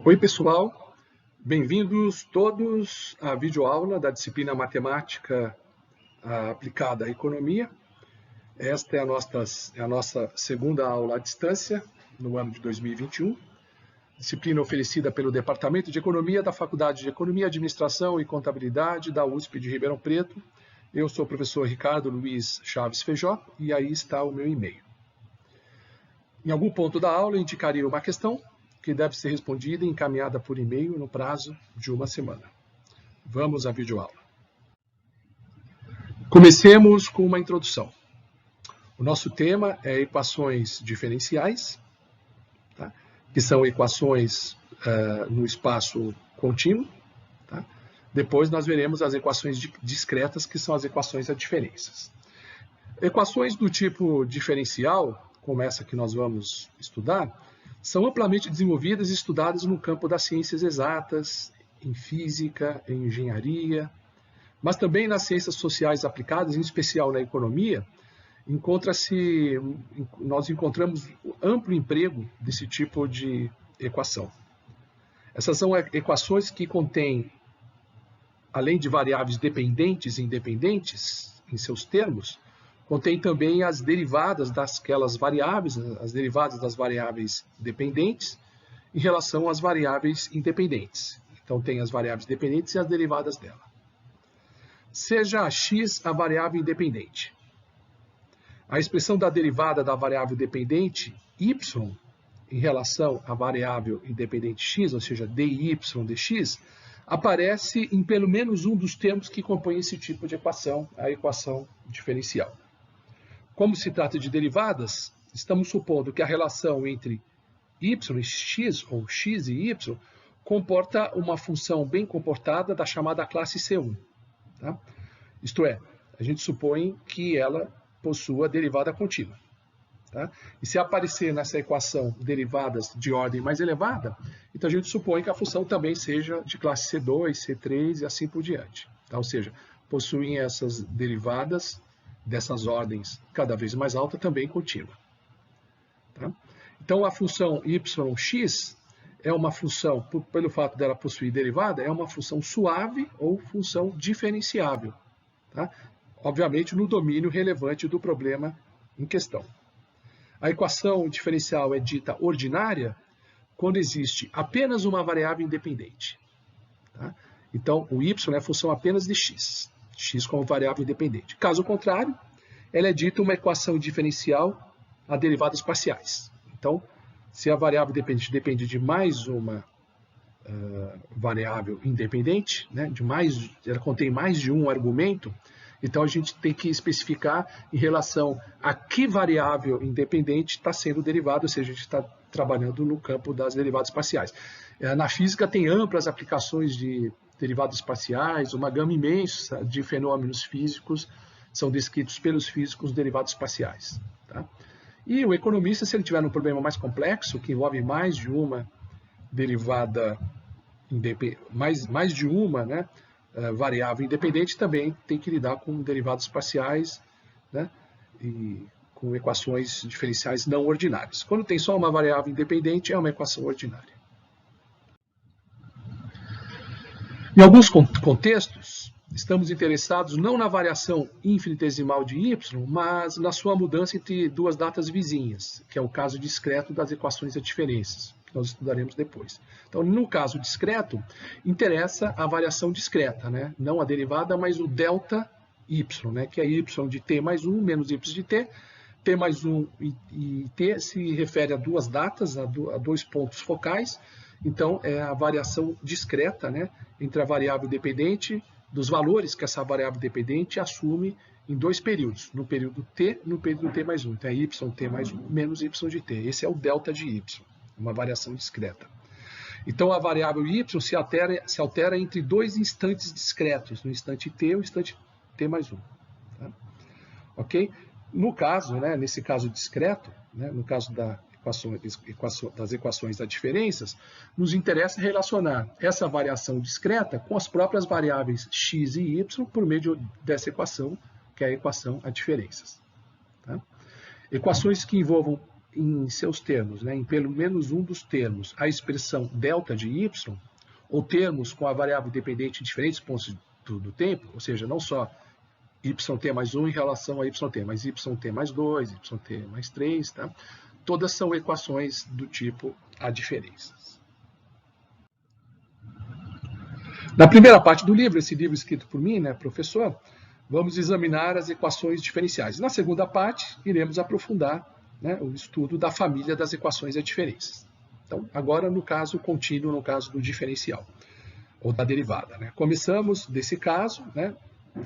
Oi, pessoal. Bem-vindos todos à videoaula da disciplina Matemática aplicada à Economia. Esta é a nossa segunda aula à distância, no ano de 2021. Disciplina oferecida pelo Departamento de Economia da Faculdade de Economia, Administração e Contabilidade da USP de Ribeirão Preto. Eu sou o professor Ricardo Luiz Chaves Feijó e aí está o meu e-mail. Em algum ponto da aula, eu indicaria uma questão que deve ser respondida e encaminhada por e-mail no prazo de uma semana. Vamos à videoaula. Comecemos com uma introdução. O nosso tema é equações diferenciais, tá? Que são equações no espaço contínuo. Tá? Depois nós veremos as equações discretas, que são as equações a diferenças. Equações do tipo diferencial, como essa que nós vamos estudar, são amplamente desenvolvidas e estudadas no campo das ciências exatas, em física, em engenharia, mas também nas ciências sociais aplicadas, em especial na economia, nós encontramos amplo emprego desse tipo de equação. Essas são equações que contêm, além de variáveis dependentes e independentes, em seus termos, contém também as derivadas daquelas variáveis, as derivadas das variáveis dependentes em relação às variáveis independentes. Então, tem as variáveis dependentes e as derivadas dela. Seja x a variável independente. A expressão da derivada da variável dependente y em relação à variável independente x, ou seja, dy dx, aparece em pelo menos um dos termos que compõem esse tipo de equação, a equação diferencial. Como se trata de derivadas, estamos supondo que a relação entre y e x, ou x e y, comporta uma função bem comportada da chamada classe C1. Tá? Isto é, a gente supõe que ela possua derivada contínua. Tá? E se aparecer nessa equação derivadas de ordem mais elevada, então a gente supõe que a função também seja de classe C2, C3 e assim por diante. Tá? Ou seja, possuem essas derivadas dessas ordens cada vez mais alta, também contínua. Tá? Então, a função yx é uma função, pelo fato dela possuir derivada, é uma função suave ou função diferenciável. Tá? Obviamente, no domínio relevante do problema em questão. A equação diferencial é dita ordinária quando existe apenas uma variável independente. Tá? Então, o y é a função apenas de x como variável independente. Caso contrário, ela é dita uma equação diferencial a derivadas parciais. Então, se a variável dependente depende de mais uma variável independente, né, ela contém mais de um argumento, então a gente tem que especificar em relação a que variável independente está sendo derivada, ou seja, a gente está trabalhando no campo das derivadas parciais. Na física tem amplas aplicações de derivadas parciais, uma gama imensa de fenômenos físicos são descritos pelos físicos derivados parciais. Tá? E o economista, se ele tiver um problema mais complexo, que envolve mais de uma derivada, mais de uma, né, variável independente, também tem que lidar com derivados parciais, né, e com equações diferenciais não ordinárias. Quando tem só uma variável independente, é uma equação ordinária. Em alguns contextos, estamos interessados não na variação infinitesimal de y, mas na sua mudança entre duas datas vizinhas, que é o caso discreto das equações a diferenças, que nós estudaremos depois. Então, no caso discreto, interessa a variação discreta, né? Não a derivada, mas o delta y, né? Que é y de t mais 1 menos y de t mais 1 e t se refere a duas datas, a dois pontos focais. Então, é a variação discreta, né, entre a variável dependente, dos valores que essa variável dependente assume em dois períodos, no período t e no período t mais 1. Então, é yt mais 1 menos y de t. Esse é o delta de y, uma variação discreta. Então, a variável y se altera entre dois instantes discretos, no instante t e o instante t mais 1. Tá? Ok? No caso, né, nesse caso discreto, né, no caso das equações das diferenças, nos interessa relacionar essa variação discreta com as próprias variáveis x e y por meio dessa equação, que é a equação a diferenças. Tá? Equações que envolvam em seus termos, né, em pelo menos um dos termos, a expressão delta de y, ou termos com a variável dependente em diferentes pontos do tempo, ou seja, não só yt mais 1 em relação a yt, mas yt mais 2, yt mais 3, tá? Todas são equações do tipo a diferenças. Na primeira parte do livro, esse livro escrito por mim, né, professor, vamos examinar as equações diferenciais. Na segunda parte, iremos aprofundar, né, o estudo da família das equações a diferenças. Então, agora no caso contínuo, no caso do diferencial, ou da derivada, né? Começamos desse caso, né,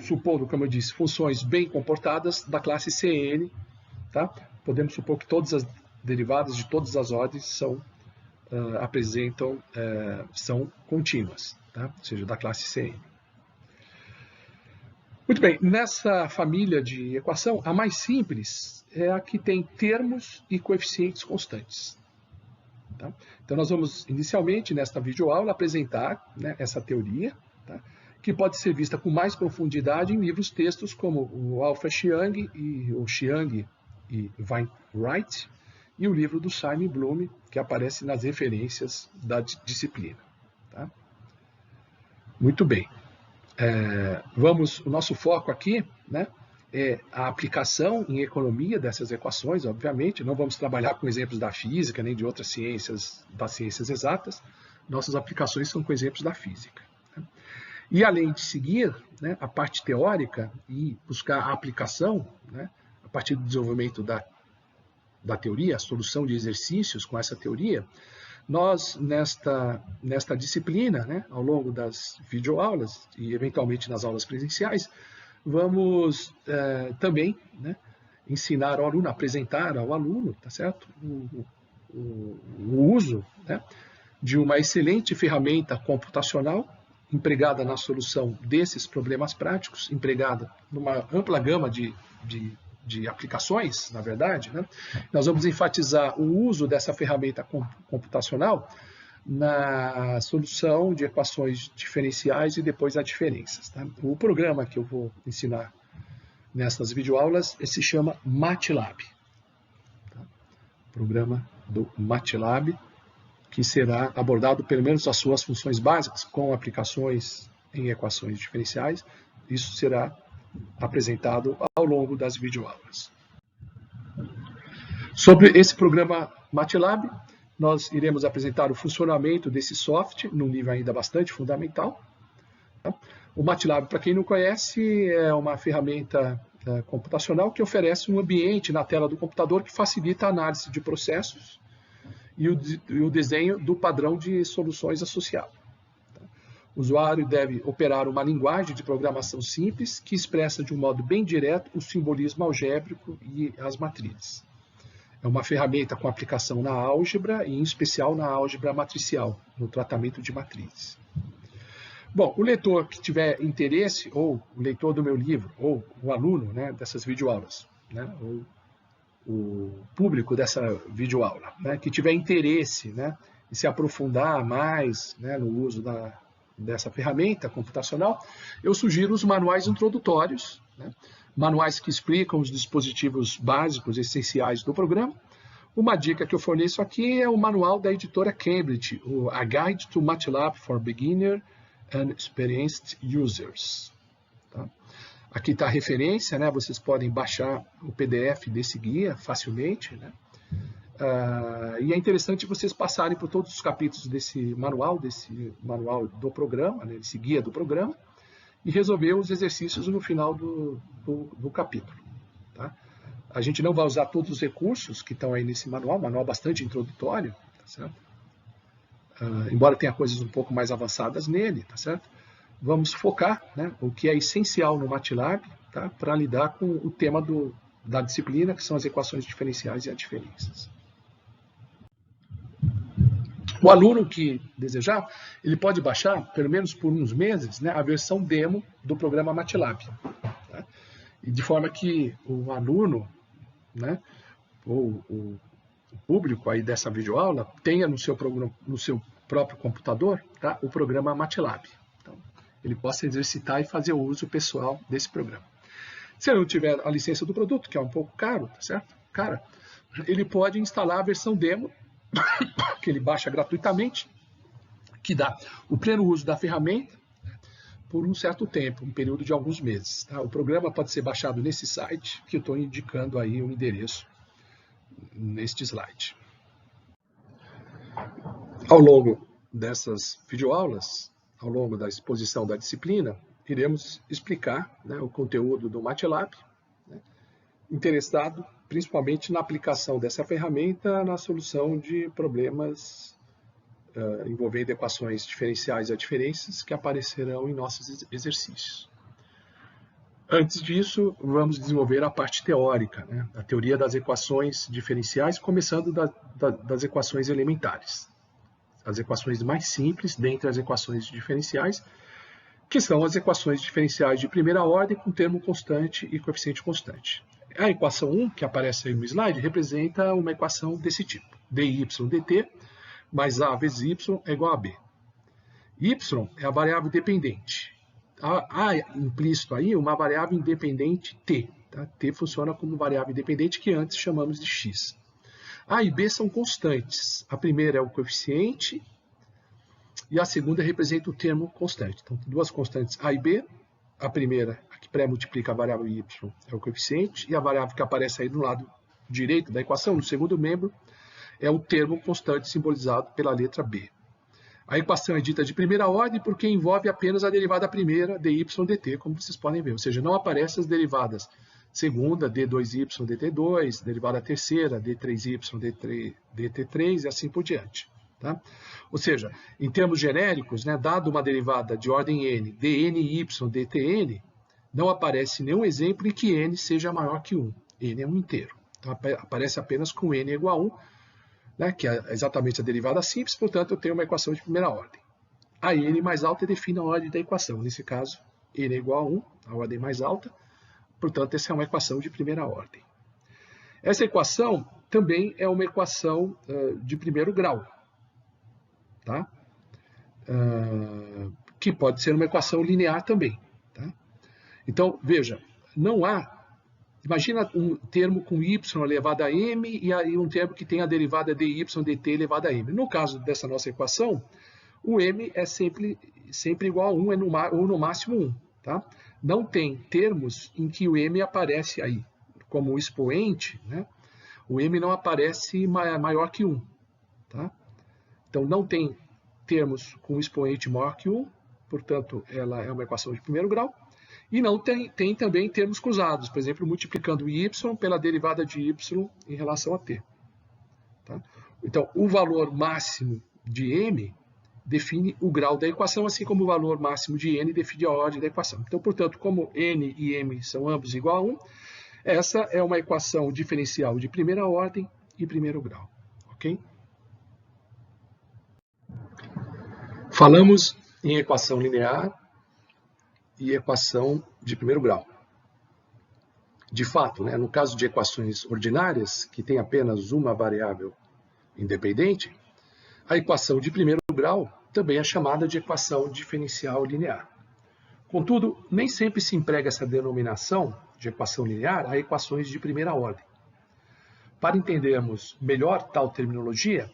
supondo, como eu disse, funções bem comportadas da classe Cn, tá? Podemos supor que todas as derivadas de todas as ordens são contínuas, tá? Ou seja, da classe Cn. Muito bem, nessa família de equação, a mais simples é a que tem termos e coeficientes constantes. Tá? Então, nós vamos, inicialmente, nesta videoaula, apresentar, né, essa teoria, tá, que pode ser vista com mais profundidade em livros textos como o Alpha Chiang e o Chiang e Wainwright, e o livro do Simon Bloom, que aparece nas referências da disciplina. Tá? Muito bem. O nosso foco aqui, né, é a aplicação em economia dessas equações, obviamente. Não vamos trabalhar com exemplos da física, nem de outras ciências, das ciências exatas. Nossas aplicações são com exemplos da física. Né? E além de seguir, né, a parte teórica e buscar a aplicação, né, a partir do desenvolvimento da teoria, a solução de exercícios com essa teoria, nós, nesta disciplina, né, ao longo das videoaulas e, eventualmente, nas aulas presenciais, vamos também, né, ensinar ao aluno, apresentar ao aluno, tá certo? O uso, né, de uma excelente ferramenta computacional empregada na solução desses problemas práticos, empregada numa ampla gama de aplicações, na verdade, né? Nós vamos enfatizar o uso dessa ferramenta computacional na solução de equações diferenciais e depois a diferenças. Tá? O programa que eu vou ensinar nessas videoaulas se chama MATLAB. Tá? Programa do MATLAB, que será abordado pelo menos as suas funções básicas com aplicações em equações diferenciais. Isso será apresentado ao longo das videoaulas. Sobre esse programa MATLAB, nós iremos apresentar o funcionamento desse software num nível ainda bastante fundamental. Tá? O MATLAB, para quem não conhece, é uma ferramenta computacional que oferece um ambiente na tela do computador que facilita a análise de processos e o desenho do padrão de soluções associado. O usuário deve operar uma linguagem de programação simples que expressa de um modo bem direto o simbolismo algébrico e as matrizes. É uma ferramenta com aplicação na álgebra e, em especial, na álgebra matricial, no tratamento de matrizes. Bom, o leitor que tiver interesse, ou o leitor do meu livro, ou o aluno, né, dessas videoaulas, né, ou o público dessa videoaula, né, que tiver interesse, né, em se aprofundar mais, né, no uso dessa ferramenta computacional, eu sugiro os manuais introdutórios, né? Manuais que explicam os dispositivos básicos essenciais do programa. Uma dica que eu forneço aqui é o manual da editora Cambridge, o A Guide to MATLAB for Beginner and Experienced Users. Tá? Aqui está a referência, né? Vocês podem baixar o PDF desse guia facilmente, né? E é interessante vocês passarem por todos os capítulos desse manual do programa, né, desse guia do programa, e resolver os exercícios no final do capítulo. Tá? A gente não vai usar todos os recursos que estão aí nesse manual bastante introdutório, tá certo? Embora tenha coisas um pouco mais avançadas nele, tá certo? Vamos focar, né, o que é essencial no MATLAB, tá, para lidar com o tema da disciplina, que são as equações diferenciais e as diferenças. O aluno que desejar, ele pode baixar, pelo menos por uns meses, né, a versão demo do programa MATLAB. Tá? E de forma que o aluno, né, ou o público aí dessa videoaula tenha no seu próprio computador, tá, o programa MATLAB. Então, ele possa exercitar e fazer o uso pessoal desse programa. Se ele não tiver a licença do produto, que é um pouco caro, tá certo? Cara, ele pode instalar a versão demo, que ele baixa gratuitamente, que dá o pleno uso da ferramenta por um certo tempo, um período de alguns meses. Tá? O programa pode ser baixado nesse site, que eu estou indicando aí o endereço neste slide. Ao longo dessas videoaulas, ao longo da exposição da disciplina, iremos explicar, né, o conteúdo do MATLAB, né, interessado principalmente na aplicação dessa ferramenta na solução de problemas envolvendo equações diferenciais a diferenças que aparecerão em nossos exercícios. Antes disso, vamos desenvolver a parte teórica, né, a teoria das equações diferenciais, começando das equações elementares. As equações mais simples dentre as equações diferenciais, que são as equações diferenciais de primeira ordem com termo constante e coeficiente constante. A equação 1, que aparece aí no slide, representa uma equação desse tipo. dy dt mais a vezes y é igual a b. Y é a variável dependente. Há implícito aí uma variável independente t. Tá? T funciona como variável independente que antes chamamos de x. A e b são constantes. A primeira é o coeficiente e a segunda representa o termo constante. Então, duas constantes a e b. A primeira, a que pré-multiplica a variável y, é o coeficiente, e a variável que aparece aí do lado direito da equação, no segundo membro, é o termo constante simbolizado pela letra b. A equação é dita de primeira ordem porque envolve apenas a derivada primeira, dy dt, como vocês podem ver. Ou seja, não aparecem as derivadas segunda, d2y dt2, derivada terceira, d3y dt3 e assim por diante. Tá? Ou seja, em termos genéricos, né, dado uma derivada de ordem n, dny dtn, não aparece nenhum exemplo em que n seja maior que 1. N é um inteiro. Então, aparece apenas com n igual a 1, né, que é exatamente a derivada simples, portanto, eu tenho uma equação de primeira ordem. A n mais alta define a ordem da equação. Nesse caso, n é igual a 1, a ordem mais alta. Portanto, essa é uma equação de primeira ordem. Essa equação também é uma equação de primeiro grau. Tá? Que pode ser uma equação linear também. Tá? Então, veja, não há... Imagina um termo com y elevado a m e aí um termo que tem a derivada dy dt elevado a m. No caso dessa nossa equação, o m é sempre igual a 1 ou no máximo 1. Tá? Não tem termos em que o m aparece aí como expoente, né? O m não aparece maior que 1. Tá? Então, não tem termos com expoente maior que 1, portanto, ela é uma equação de primeiro grau. E não tem também termos cruzados, por exemplo, multiplicando y pela derivada de y em relação a t. Tá? Então, o valor máximo de m define o grau da equação, assim como o valor máximo de n define a ordem da equação. Então, portanto, como n e m são ambos igual a 1, essa é uma equação diferencial de primeira ordem e primeiro grau. Ok? Falamos em equação linear e equação de primeiro grau. De fato, né, no caso de equações ordinárias, que tem apenas uma variável independente, a equação de primeiro grau também é chamada de equação diferencial linear. Contudo, nem sempre se emprega essa denominação de equação linear a equações de primeira ordem. Para entendermos melhor tal terminologia,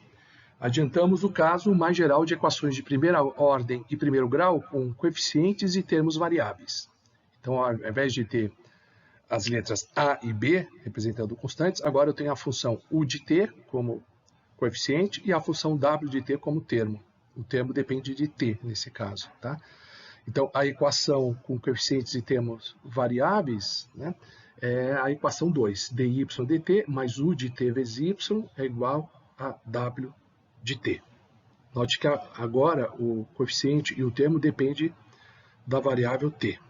adiantamos o caso mais geral de equações de primeira ordem e primeiro grau com coeficientes e termos variáveis. Então, ao invés de ter as letras a e b representando constantes, agora eu tenho a função u de t como coeficiente e a função w de t como termo. O termo depende de t nesse caso. Tá? Então, a equação com coeficientes e termos variáveis, né, é a equação 2. dy dt mais u de t vezes y é igual a w de t. Note que agora o coeficiente e o termo dependem da variável t.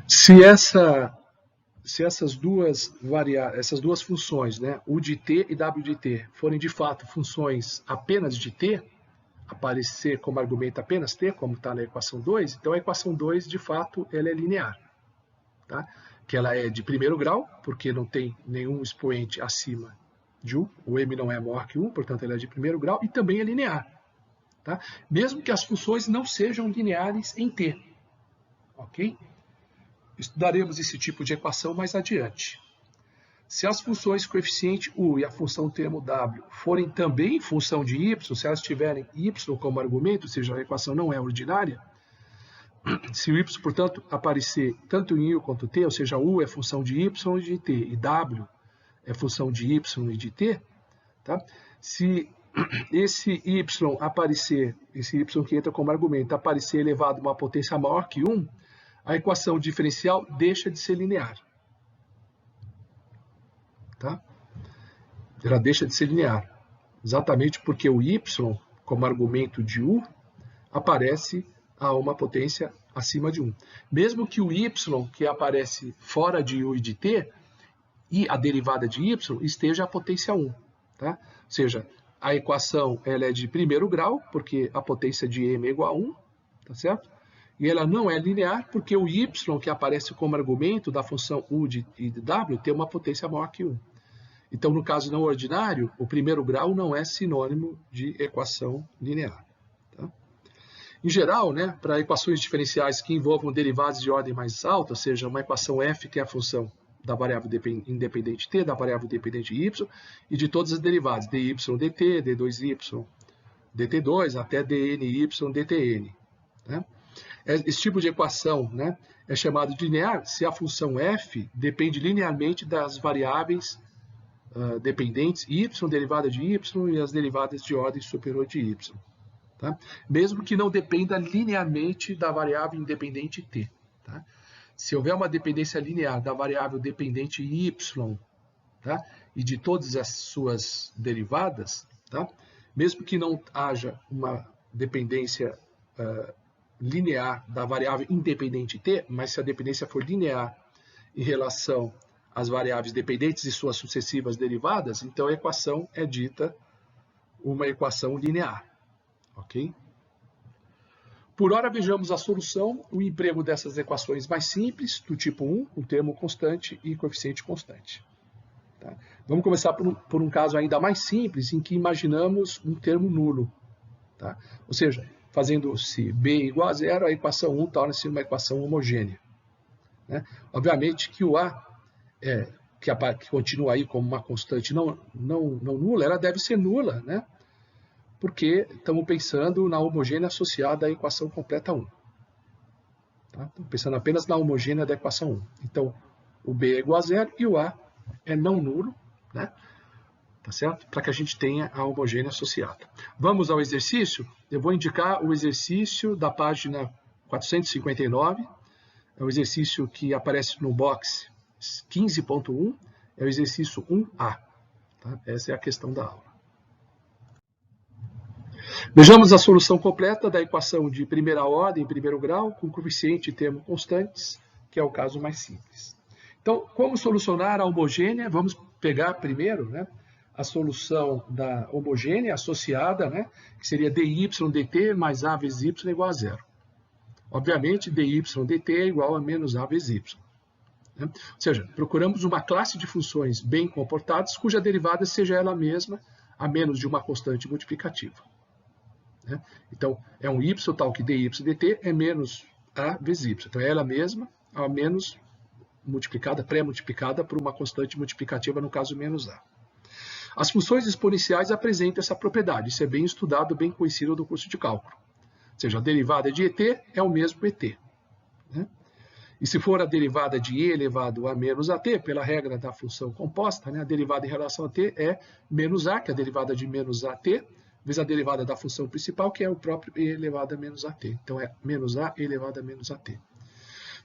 Se essas duas funções, né, u de t e w de t, forem de fato funções apenas de t, aparecer como argumento apenas t, como está na equação 2, então a equação 2, de fato, ela é linear. Tá? Que ela é de primeiro grau, porque não tem nenhum expoente acima de 1, o m não é maior que 1, portanto ela é de primeiro grau, e também é linear. Tá? Mesmo que as funções não sejam lineares em t. Ok? Estudaremos esse tipo de equação mais adiante. Se as funções coeficiente u e a função termo w forem também função de y, se elas tiverem y como argumento, ou seja, a equação não é ordinária, se o y, portanto, aparecer tanto em u quanto t, ou seja, u é função de y e de t, e w é função de y e de t, tá? Se esse y aparecer, esse y que entra como argumento, aparecer elevado a uma potência maior que 1, a equação diferencial deixa de ser linear. Tá? Ela deixa de ser linear, exatamente porque o y, como argumento de u, aparece a uma potência acima de 1. Mesmo que o y, que aparece fora de u e de t, e a derivada de y, esteja a potência 1. Tá? Ou seja, a equação ela é de primeiro grau, porque a potência de m é igual a 1, tá certo? E ela não é linear, porque o y, que aparece como argumento da função u e de w, tem uma potência maior que 1. Então, no caso não ordinário, o primeiro grau não é sinônimo de equação linear. Tá? Em geral, né, para equações diferenciais que envolvam derivadas de ordem mais alta, ou seja, uma equação f, que é a função da variável independente t, da variável dependente y, e de todas as derivadas, dy dt, d2y, dt2, até dny dtn. Né? Esse tipo de equação, né, é chamado de linear se a função f depende linearmente das variáveis dependentes y, derivada de y, e as derivadas de ordem superior de y. Tá? Mesmo que não dependa linearmente da variável independente t. Tá? Se houver uma dependência linear da variável dependente y, tá? E de todas as suas derivadas, tá? Mesmo que não haja uma dependência linear da variável independente t, mas se a dependência for linear em relação às variáveis dependentes e suas sucessivas derivadas, então a equação é dita uma equação linear. Ok? Por ora, vejamos a solução, o emprego dessas equações mais simples, do tipo 1, com termo constante e coeficiente constante. Tá? Vamos começar por um caso ainda mais simples, em que imaginamos um termo nulo. Tá? Ou seja, fazendo-se b igual a zero, a equação 1 torna-se uma equação homogênea. Né? Obviamente que o a, que continua aí como uma constante não nula, ela deve ser nula, né? Porque estamos pensando na homogênea associada à equação completa 1. Tá? Estamos pensando apenas na homogênea da equação 1. Então, o b é igual a zero e o a é não nulo, né? Tá certo? Para que a gente tenha a homogênea associada. Vamos ao exercício? Eu vou indicar o exercício da página 459. É o exercício que aparece no box 15.1. É o exercício 1A. Tá? Essa é a questão da aula. Vejamos a solução completa da equação de primeira ordem, primeiro grau, com coeficiente e termo constantes, que é o caso mais simples. Então, como solucionar a homogênea? Vamos pegar primeiro, né, a solução da homogênea associada, né, que seria dy dt mais a vezes y igual a zero. Obviamente, dy dt é igual a menos a vezes y. Né? Ou seja, procuramos uma classe de funções bem comportadas, cuja derivada seja ela mesma a menos de uma constante multiplicativa. Né? Então, é um y tal que dy dt é menos a vezes y. Então, é ela mesma a menos multiplicada, pré-multiplicada por uma constante multiplicativa, no caso menos a. As funções exponenciais apresentam essa propriedade. Isso é bem estudado, bem conhecido do curso de cálculo. Ou seja, a derivada de et é o mesmo et. Né? E se for a derivada de e elevado a menos at, pela regra da função composta, né, a derivada em relação a t é menos a, que é a derivada de menos at, vezes a derivada da função principal, que é o próprio e elevado a menos at. Então, é menos a elevado a menos at.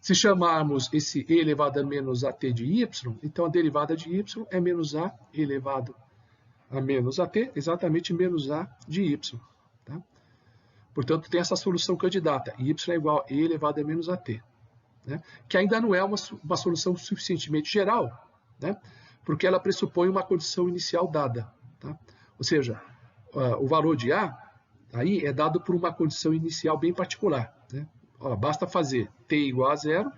Se chamarmos esse e elevado a menos at de y, então a derivada de y é menos a elevado a menos at, exatamente menos a de y. Tá? Portanto, tem essa solução candidata, y é igual a e elevado a menos at. Né? Que ainda não é uma solução suficientemente geral, né? Porque ela pressupõe uma condição inicial dada. Tá? Ou seja, o valor de a aí é dado por uma condição inicial bem particular. Né? Basta fazer t igual a zero,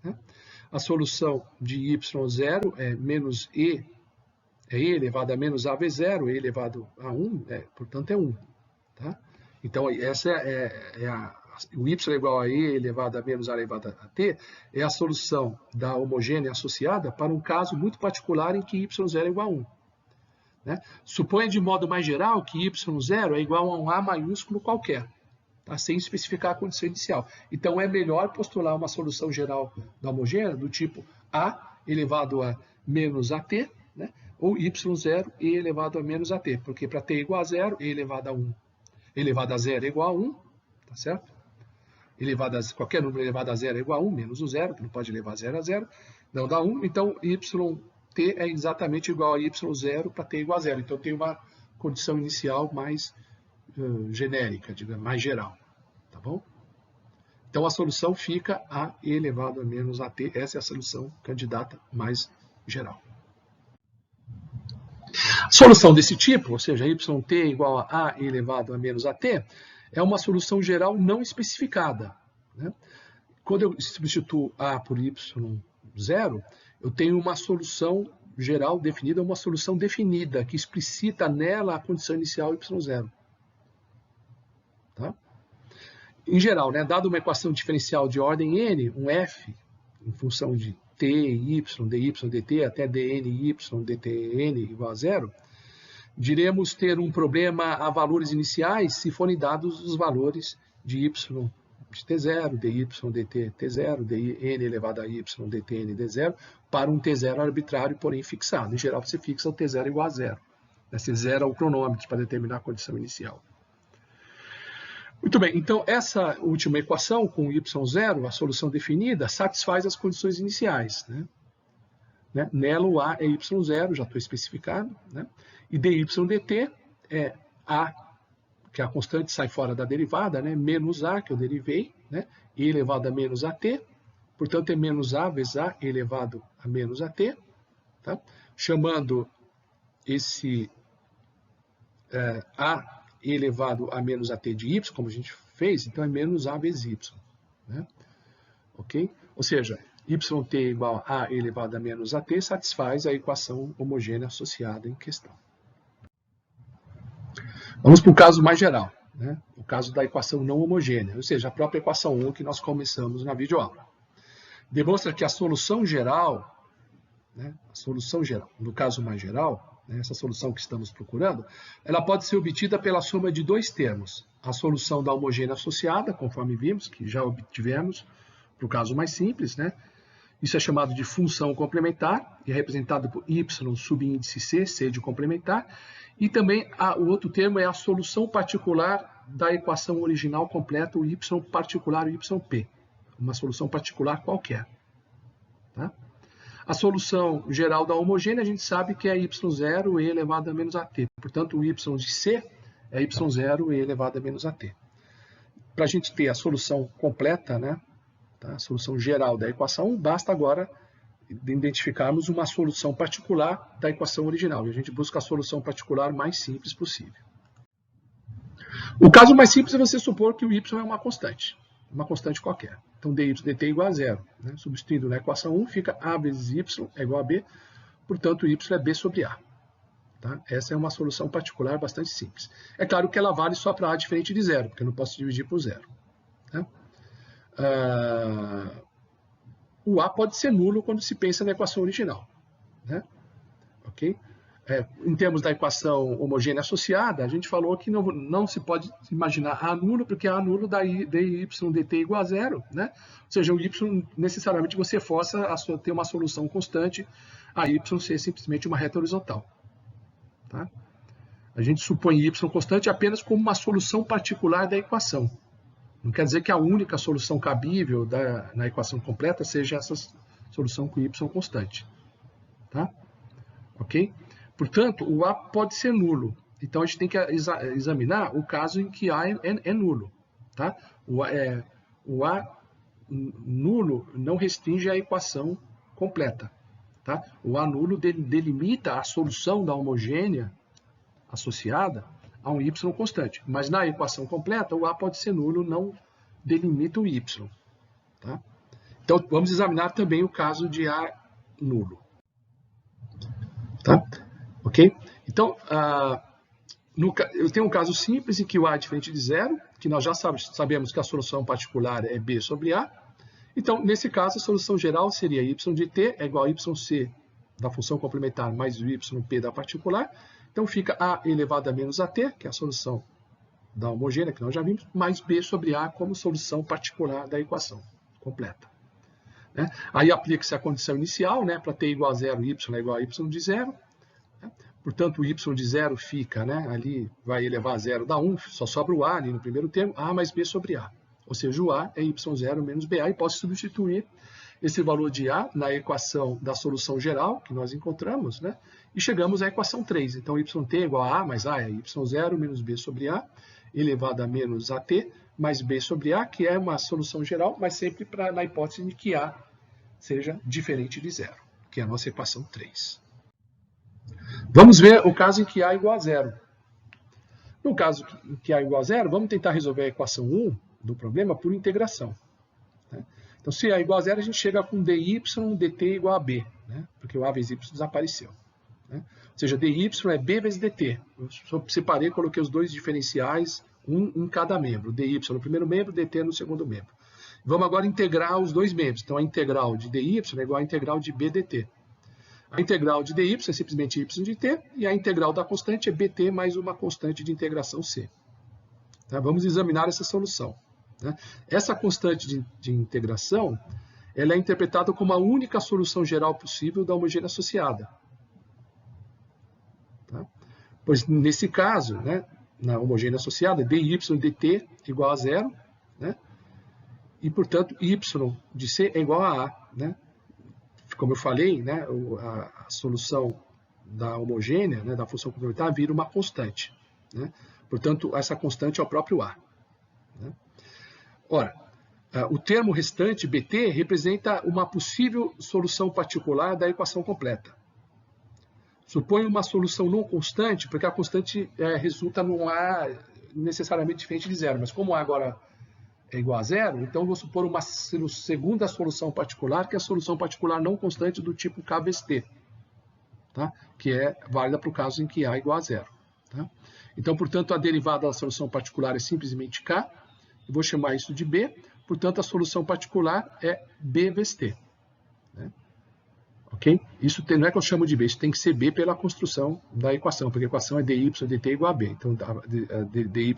né? A solução de y0 é menos e elevado a menos a vezes zero, e elevado a 1, portanto é 1. Tá? Então, essa é a o y é igual a e elevado a menos a elevado a t, é a solução da homogênea associada para um caso muito particular em que y0 é igual a 1. Né? Suponha de modo mais geral que y0 é igual a um A maiúsculo qualquer, tá? Sem especificar a condição inicial. Então é melhor postular uma solução geral da homogênea do tipo A elevado a menos AT, né? Ou y0 e elevado a menos AT, porque para t igual a 0, e elevado a 1 elevado a 0 é igual a 1, tá certo? Qualquer número elevado a 0 é igual a 1, menos o 0, que não pode levar 0 a 0, não dá 1, então yt é exatamente igual a y0 para t igual a 0. Então tem uma condição inicial mais genérica, digamos, mais geral, tá bom? Então a solução fica a e elevado a menos at, essa é a solução candidata mais geral. Solução desse tipo, ou seja, yt igual a e elevado a menos at, é uma solução geral não especificada. Né? Quando eu substituo a por y0, eu tenho uma solução geral definida, uma solução definida, que explicita nela a condição inicial y0. Tá? Em geral, né, dado uma equação diferencial de ordem n, um f, em função de t, y, dy, dt, até dn, y, dtn igual a 0, diremos ter um problema a valores iniciais se forem dados os valores de y de t0, dy, dt, t0, dn elevado a y, dtn, d0, para um t0 arbitrário, porém fixado. Em geral, você fixa o t0 igual a 0. Esse 0 é o cronômetro para determinar a condição inicial. Muito bem, então essa última equação com y0, a solução definida, satisfaz as condições iniciais. Né? Nela o A é y0, já estou especificado, né? E dy dt é A, que é a constante, sai fora da derivada, né? Menos A, que eu derivei, né? E elevado a menos at, portanto é menos A vezes A elevado a menos at, tá? Chamando esse A elevado a menos at de y, como a gente fez, então é menos a vezes y. Né? Ok? Ou seja, yt igual a elevado a menos at satisfaz a equação homogênea associada em questão. Vamos para o caso mais geral, né? O caso da equação não homogênea, ou seja, a própria equação 1 que nós começamos na videoaula. Demonstra que a solução geral, né, no caso mais geral, essa solução que estamos procurando, ela pode ser obtida pela soma de dois termos. A solução da homogênea associada, conforme vimos, que já obtivemos para o caso mais simples, né? Isso é chamado de função complementar, e é representado por y subíndice c, c de complementar. E também o outro termo é a solução particular da equação original completa, o y particular, o yp. Uma solução particular qualquer. Tá? A solução geral da homogênea, a gente sabe que é y0 e elevado a menos at. Portanto, o y de c é y0 e elevado a menos at. Para a gente ter a solução completa, né, tá, a solução geral da equação, basta agora identificarmos uma solução particular da equação original. E a gente busca a solução particular mais simples possível. O caso mais simples é você supor que o y é uma constante qualquer. Então, dy dt é igual a 0. Né? Substituindo na equação 1, fica a vezes y é igual a b, portanto, y é b sobre a. Tá? Essa é uma solução particular bastante simples. É claro que ela vale só para a diferente de 0, porque eu não posso dividir por 0. Tá? O a pode ser nulo quando se pensa na equação original. Né? Ok? Em termos da equação homogênea associada, a gente falou que não se pode imaginar A nulo, porque A nulo daí dy dt igual a 0. Né? Ou seja, o y necessariamente você força a ter uma solução constante, a y ser simplesmente uma reta horizontal. Tá? A gente supõe y constante apenas como uma solução particular da equação. Não quer dizer que a única solução cabível na equação completa seja essa solução com y constante. Tá? Ok? Portanto, o A pode ser nulo. Então, a gente tem que examinar o caso em que A é nulo. Tá? O A nulo não restringe a equação completa. Tá? O A nulo delimita a solução da homogênea associada a um y constante. Mas na equação completa, o A pode ser nulo, não delimita o y. Tá? Então, vamos examinar também o caso de A nulo. Tá? Ok? Então, Eu tenho um caso simples em que o A é diferente de zero, que nós já sabemos que a solução particular é B sobre A. Então, nesse caso, a solução geral seria y de t é igual a yc da função complementar mais o yp da particular. Então, fica a elevado a menos at, que é a solução da homogênea, que nós já vimos, mais b sobre a como solução particular da equação completa. Né? Aí aplica-se a condição inicial, né? Para t igual a zero, y é igual a y de zero. Né? Portanto, o y de zero fica, né? Ali vai elevar a zero, dá 1, só sobra o a ali no primeiro termo, a mais b sobre a. Ou seja, o a é y0 menos ba, e posso substituir esse valor de a na equação da solução geral, que nós encontramos, né? E chegamos à equação 3. Então, yt é igual a mais a é y0 menos b sobre a, elevado a menos at, mais b sobre a, que é uma solução geral, mas sempre na hipótese de que a seja diferente de zero, que é a nossa equação 3. Vamos ver o caso em que a é igual a zero. No caso em que a é igual a zero, vamos tentar resolver a equação 1 do problema por integração. Né? Então, se a é igual a zero, a gente chega com dy dt igual a b, né? Porque o a vezes y desapareceu. Né? Ou seja, dy é b vezes dt. Eu só separei e coloquei os dois diferenciais, um em cada membro. dy no primeiro membro, dt no segundo membro. Vamos agora integrar os dois membros. Então, a integral de dy é igual à integral de b dt. A integral de dy é simplesmente y de t, e a integral da constante é bt mais uma constante de integração c. Tá? Vamos examinar essa solução. Né? Essa constante de integração ela é interpretada como a única solução geral possível da homogênea associada. Tá? Pois, nesse caso, né, na homogênea associada, dy dt igual a zero, né? E, portanto, y de c é igual a a. Né? Como eu falei, né, a solução da homogênea, né, da função complementar, vira uma constante. Né? Portanto, essa constante é o próprio a. Né? Ora, o termo restante, bt, representa uma possível solução particular da equação completa. Supõe uma solução não constante, porque a constante resulta num a necessariamente diferente de zero. Mas como a agora é igual a zero, então eu vou supor uma segunda solução particular, que é a solução particular não constante do tipo k vezes t, tá? Que é válida para o caso em que a é igual a zero. Tá? Então, portanto, a derivada da solução particular é simplesmente k, eu vou chamar isso de b, portanto, a solução particular é b vezes t. Né? Ok? Isso não é que eu chamo de b, isso tem que ser b pela construção da equação, porque a equação é dy dt igual a b. Então, dy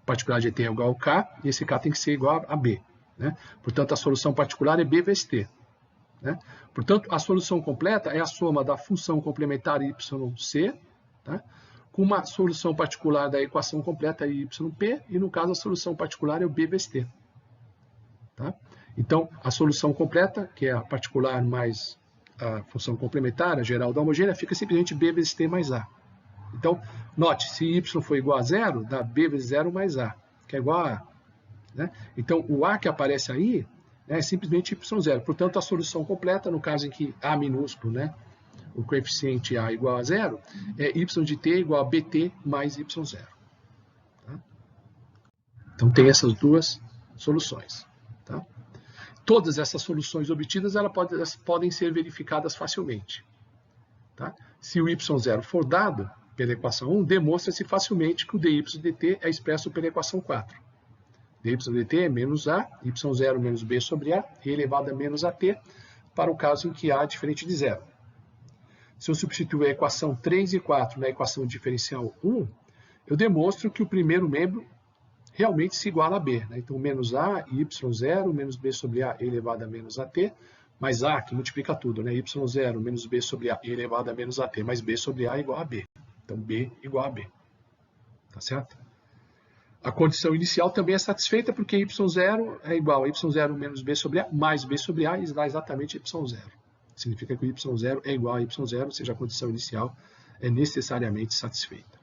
particular de t é igual ao k, e esse k tem que ser igual a b. Né? Portanto, a solução particular é b vezes t. Né? Portanto, a solução completa é a soma da função complementar yc, tá? Com uma solução particular da equação completa yp, e no caso a solução particular é o b vezes t. Tá? Então, a solução completa, que é a particular mais a função complementar, a geral da homogênea, fica simplesmente b vezes t mais a. Então, note, se y for igual a zero, dá b vezes zero mais a, que é igual a a. Né? Então, o a que aparece aí é simplesmente y0. Portanto, a solução completa, no caso em que a minúsculo, né, o coeficiente a igual a zero, é y de t igual a bt mais y0. Tá? Então, tem essas duas soluções. Tá? Todas essas soluções obtidas elas podem ser verificadas facilmente. Tá? Se o y0 for dado pela equação 1, demonstra-se facilmente que o dy dt é expresso pela equação 4. dy dt é menos a, y0 menos b sobre a, elevado a menos at, para o caso em que a é diferente de zero. Se eu substituir a equação 3 e 4 na equação diferencial 1, eu demonstro que o primeiro membro realmente se iguala a b. Né? Então, menos a, y0 menos b sobre a elevado a menos at, mais a, que multiplica tudo, né? y0 menos b sobre a elevado a menos at, mais b sobre a igual a b. Então, b igual a b. Tá certo? A condição inicial também é satisfeita porque y0 é igual a y0 menos b sobre a mais b sobre a, e dá exatamente y0. Significa que o y0 é igual a y0, ou seja, a condição inicial é necessariamente satisfeita.